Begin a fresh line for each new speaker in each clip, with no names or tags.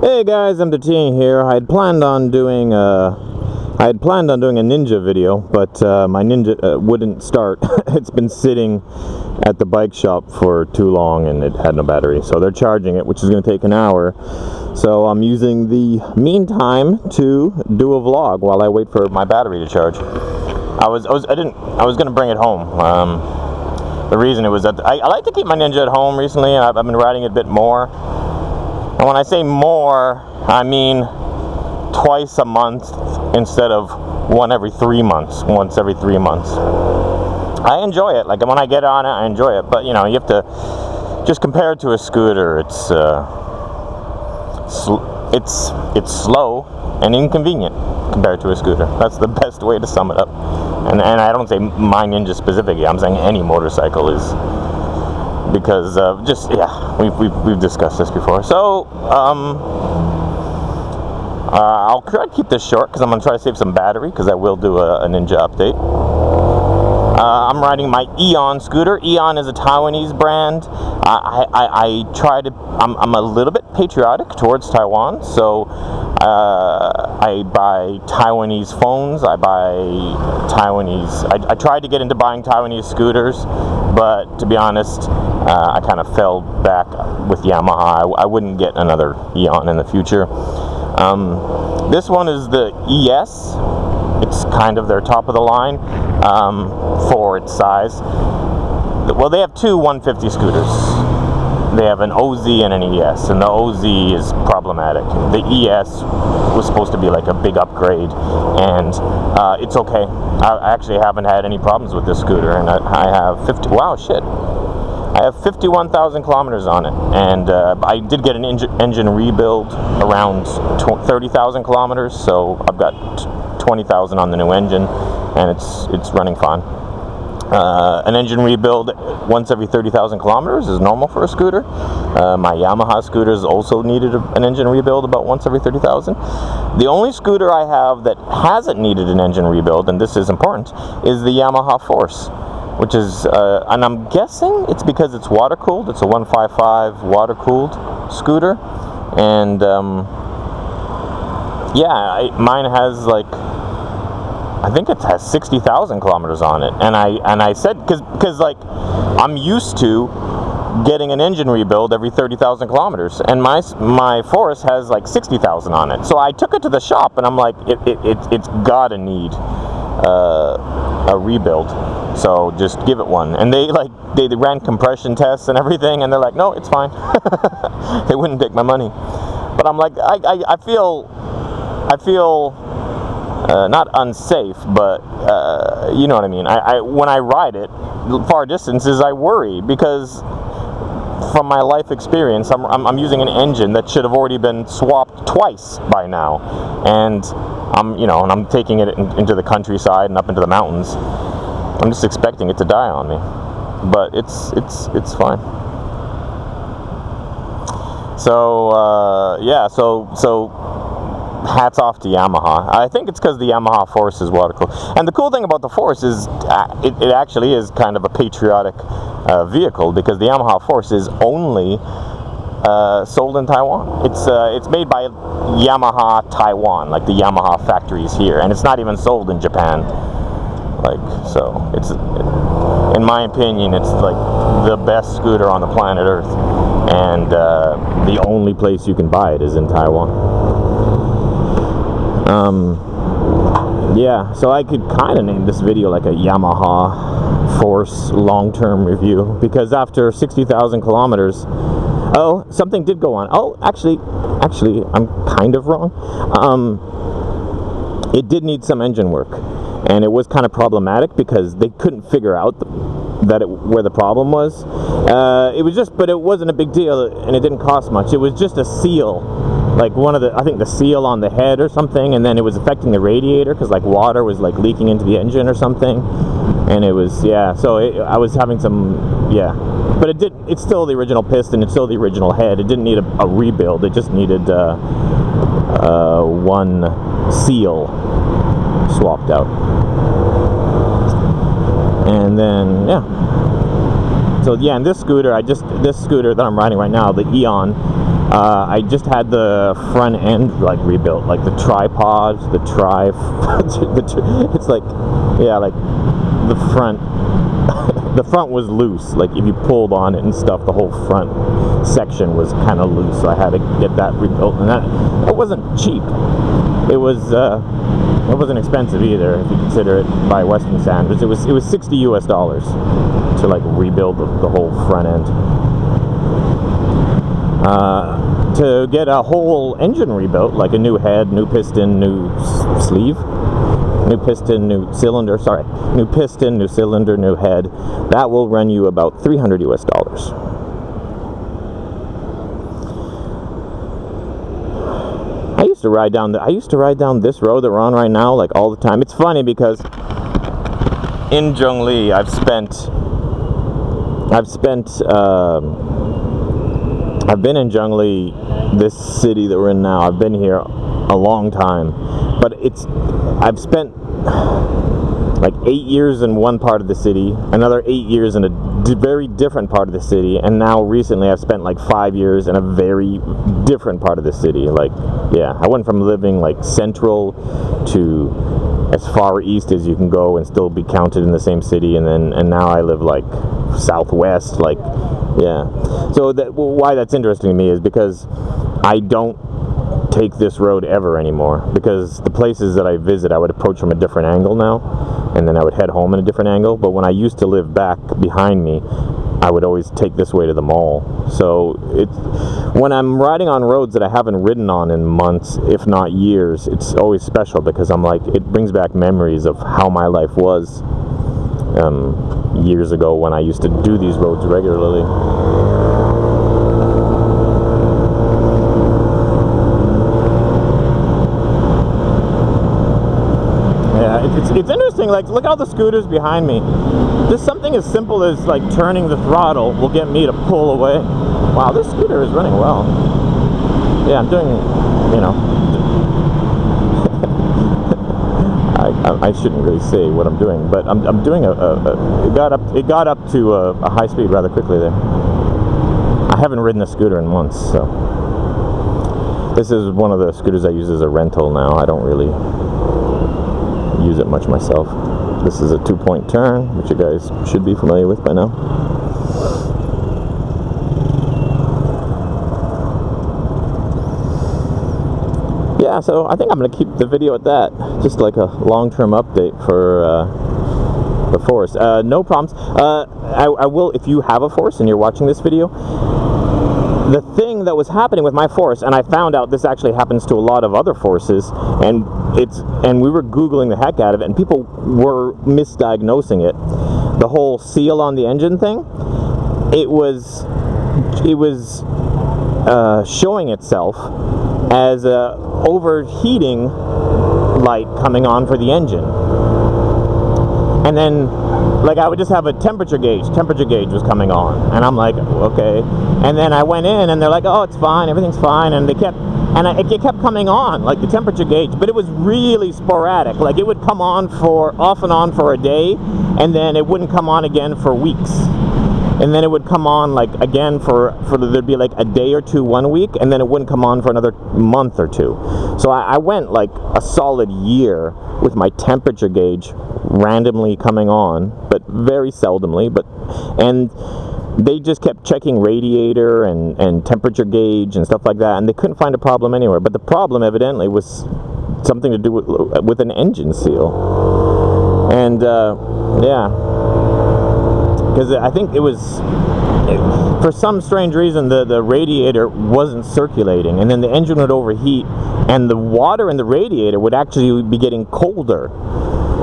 Hey guys, MDT here. I had planned on doing a Ninja video, but my Ninja wouldn't start. It's been sitting at the bike shop for too long and it had no battery. So they're charging it, which is going to take an hour. So I'm using the meantime to do a vlog while I wait for my battery to charge. I was going to bring it home. The reason it was that I like to keep my Ninja at home recently. I've been riding it a bit more. And when I say more, I mean twice a month instead of once every 3 months. I enjoy it. Like when I get on it, I enjoy it. But you know, you have to just compare it to a scooter. It's slow and inconvenient compared to a scooter. That's the best way to sum it up. And I don't say my Ninja specifically. I'm saying any motorcycle is. Because we've discussed this before. So I'll try to keep this short because I'm gonna try to save some battery because I will do a Ninja update. I'm riding my Aeon scooter. Aeon is a Taiwanese brand. I'm a little bit patriotic towards Taiwan, so I buy Taiwanese phones. I tried to get into buying Taiwanese scooters, but to be honest, I kind of fell back with Yamaha. I wouldn't get another Aeon in the future. This one is the ES. It's kind of their top of the line for its size. Well, they have two 150 scooters. They have an OZ and an ES, and the OZ is problematic. The ES was supposed to be like a big upgrade, and it's okay. I actually haven't had any problems with this scooter, and I have 51,000 kilometers on it, and I did get an engine rebuild around 30,000 kilometers, so I've got 20,000 on the new engine, and it's running fine. An engine rebuild once every 30,000 kilometers is normal for a scooter. My Yamaha scooters also needed an engine rebuild about once every 30,000. The only scooter I have that hasn't needed an engine rebuild, and this is important, is the Yamaha Force, which is, and I'm guessing it's because it's water cooled. It's a 155 water cooled scooter, and mine has like, I think it has 60,000 kilometers on it, and I said because like I'm used to getting an engine rebuild every 30,000 kilometers, and my Force has like 60,000 on it. So I took it to the shop, and I'm like, it's gotta need a rebuild. So just give it one. And they ran compression tests and everything, and they're like, no, it's fine. They wouldn't take my money. But I'm like, I feel not unsafe, but you know what I mean. When I ride it far distances, I worry because from my life experience, I'm using an engine that should have already been swapped twice by now, and I'm taking it into the countryside and up into the mountains. I'm just expecting it to die on me, but it's fine. So so hats off to Yamaha. I think it's because the Yamaha Force is water cooled. And the cool thing about the Force is it actually is kind of a patriotic vehicle, because the Yamaha Force is only sold in Taiwan. It's made by Yamaha Taiwan, like the Yamaha factories here, and it's not even sold in Japan. So it's, in my opinion, it's like the best scooter on the planet Earth, and the only place you can buy it is in Taiwan. So I could kind of name this video like a Yamaha Force long-term review, because after 60,000 kilometers, oh, something did go on. Oh, actually, I'm kind of wrong. It did need some engine work, and it was kind of problematic because they couldn't figure out where the problem was. But it wasn't a big deal, and it didn't cost much. It was just a seal, like I think the seal on the head or something, and then it was affecting the radiator because like water was like leaking into the engine or something, and it was, so I was having some, but it's still the original piston, it's still the original head. It didn't need a rebuild, it just needed one seal swapped out. And then so and this scooter that I'm riding right now, the Aeon, I just had the front end like rebuilt, like the tripod, it's like, yeah, like the front the front was loose. Like if you pulled on it and stuff, the whole front section was kind of loose. So I had to get that rebuilt, and that wasn't cheap. It wasn't expensive either, if you consider it by Western standards. It was $60 US to like rebuild the whole front end. To get a whole engine rebuilt, like a new head, new piston, new sleeve, new piston, new cylinder, new piston, new cylinder, new head, that will run you about $300 US. I used to ride down this road that we're on right now like all the time. It's funny because in Zhongli I've been in Zhongli, this city that we're in now. I've been here a long time, but I've spent like 8 years in one part of the city, another 8 years in a very different part of the city, and now recently I've spent like 5 years in a very different part of the city. Like, yeah, I went from living like central to as far east as you can go and still be counted in the same city, and now I live like southwest, like, yeah. So why that's interesting to me is because I don't take this road ever anymore, because the places that I visit I would approach from a different angle now, and then I would head home in a different angle. But when I used to live back behind me, I would always take this way to the mall. So when I'm riding on roads that I haven't ridden on in months, if not years, it's always special, because I'm like, it brings back memories of how my life was years ago when I used to do these roads regularly. It's interesting, like, look at all the scooters behind me. Just something as simple as, like, turning the throttle will get me to pull away. Wow, this scooter is running well. Yeah, I'm doing, you know, I shouldn't really say what I'm doing, but I'm doing it got up to a high speed rather quickly there. I haven't ridden a scooter in months, so. This is one of the scooters I use as a rental now. I don't really use it much myself. This is a 2-point turn, which you guys should be familiar with by now. Yeah, so I think I'm going to keep the video at that. Just like a long-term update for the forest. No problems. I will, if you have a forest and you're watching this video, the thing that was happening with my forest, and I found out this actually happens to a lot of other forests, and we were Googling the heck out of it, and people were misdiagnosing it. The whole seal on the engine thing, it was showing itself as a overheating light coming on for the engine. And then, like, I would just have a temperature gauge was coming on, and I'm like, okay. And then I went in, and they're like, oh, it's fine, everything's fine, and it kept coming on, like the temperature gauge, but it was really sporadic. Like, it would come on off and on for a day, and then it wouldn't come on again for weeks. And then it would come on, like, again for there'd be like a day or two 1 week, and then it wouldn't come on for another month or two. So I went like a solid year with my temperature gauge randomly coming on, but very seldomly, and they just kept checking radiator and temperature gauge and stuff like that, and they couldn't find a problem anywhere. But the problem evidently was something to do with an engine seal. And yeah, because I think it was, for some strange reason, the radiator wasn't circulating, and then the engine would overheat, and the water in the radiator would actually be getting colder.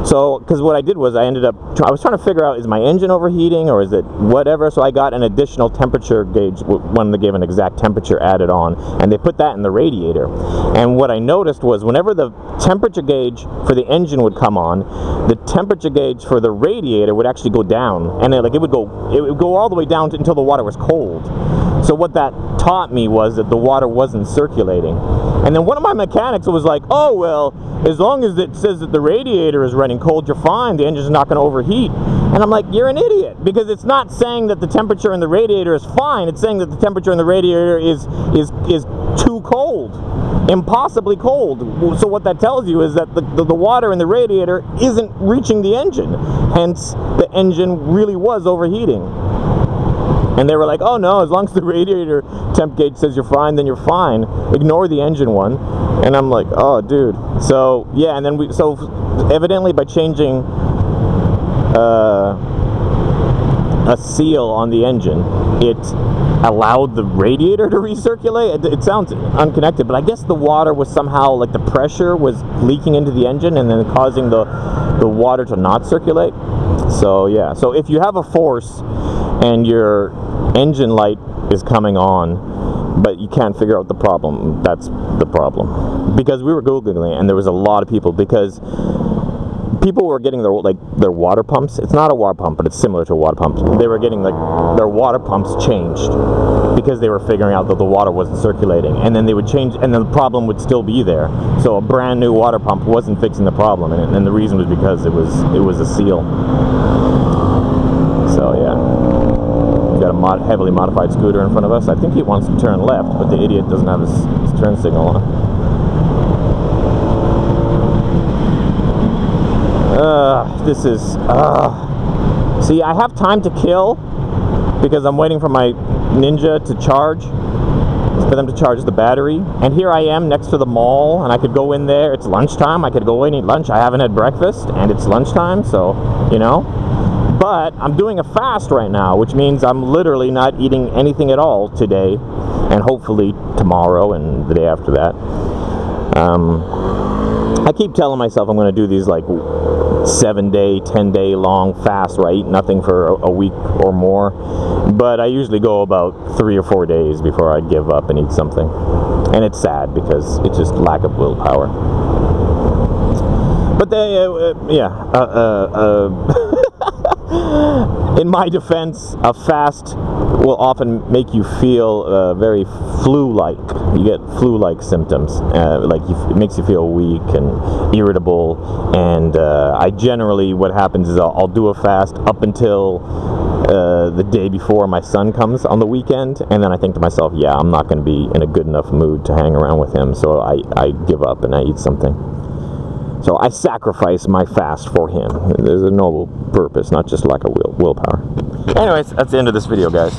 So, because what I did was I was trying to figure out, is my engine overheating or is it whatever? So I got an additional temperature gauge when they gave an exact temperature added on, and they put that in the radiator. And what I noticed was whenever the temperature gauge for the engine would come on, the temperature gauge for the radiator would actually go down, and it would go all the way down until the water was cold. So what that taught me was that the water wasn't circulating. And then one of my mechanics was like, oh, well, as long as it says that the radiator is running cold, you're fine, the engine's not going to overheat. And I'm like, you're an idiot, because it's not saying that the temperature in the radiator is fine. It's saying that the temperature in the radiator is too cold, impossibly cold. So what that tells you is that the water in the radiator isn't reaching the engine. Hence, the engine really was overheating. And they were like, oh no, as long as the radiator temp gauge says you're fine, then you're fine. Ignore the engine one. And I'm like, oh dude. So yeah, and then so evidently by changing a seal on the engine, it allowed the radiator to recirculate. It sounds unconnected, but I guess the water was somehow, like the pressure was leaking into the engine and then causing the water to not circulate. So yeah, so if you have a force and your engine light is coming on, but you can't figure out the problem, that's the problem. Because we were Googling it, and there was a lot of people, because people were getting their water pumps. It's not a water pump, but it's similar to a water pump. They were getting their water pumps changed because they were figuring out that the water wasn't circulating, and then they would change, and then the problem would still be there. So a brand new water pump wasn't fixing the problem, and the reason was because it was a seal. So yeah, we've got a heavily modified scooter in front of us. I think he wants to turn left, but the idiot doesn't have his turn signal on. This is, see, I have time to kill because I'm waiting for my Ninja to charge, for them to charge the battery. And here I am next to the mall, and I could go in there. It's lunchtime. I could go in and eat lunch. I haven't had breakfast, and it's lunchtime, so, you know. But I'm doing a fast right now, which means I'm literally not eating anything at all today, and hopefully tomorrow and the day after that. I keep telling myself I'm going to do these like 7-day, 10-day long fast where I eat nothing for a week or more, but I usually go about 3 or 4 days before I give up and eat something. And it's sad because it's just lack of willpower. But in my defense, a fast will often make you feel very flu-like. You get flu-like symptoms, it makes you feel weak and irritable. And I generally, what happens is I'll do a fast up until the day before my son comes on the weekend, and then I think to myself, yeah, I'm not going to be in a good enough mood to hang around with him, so I give up and I eat something. So I sacrifice my fast for him. There's a noble purpose, not just lack of willpower. Anyways, that's the end of this video, guys.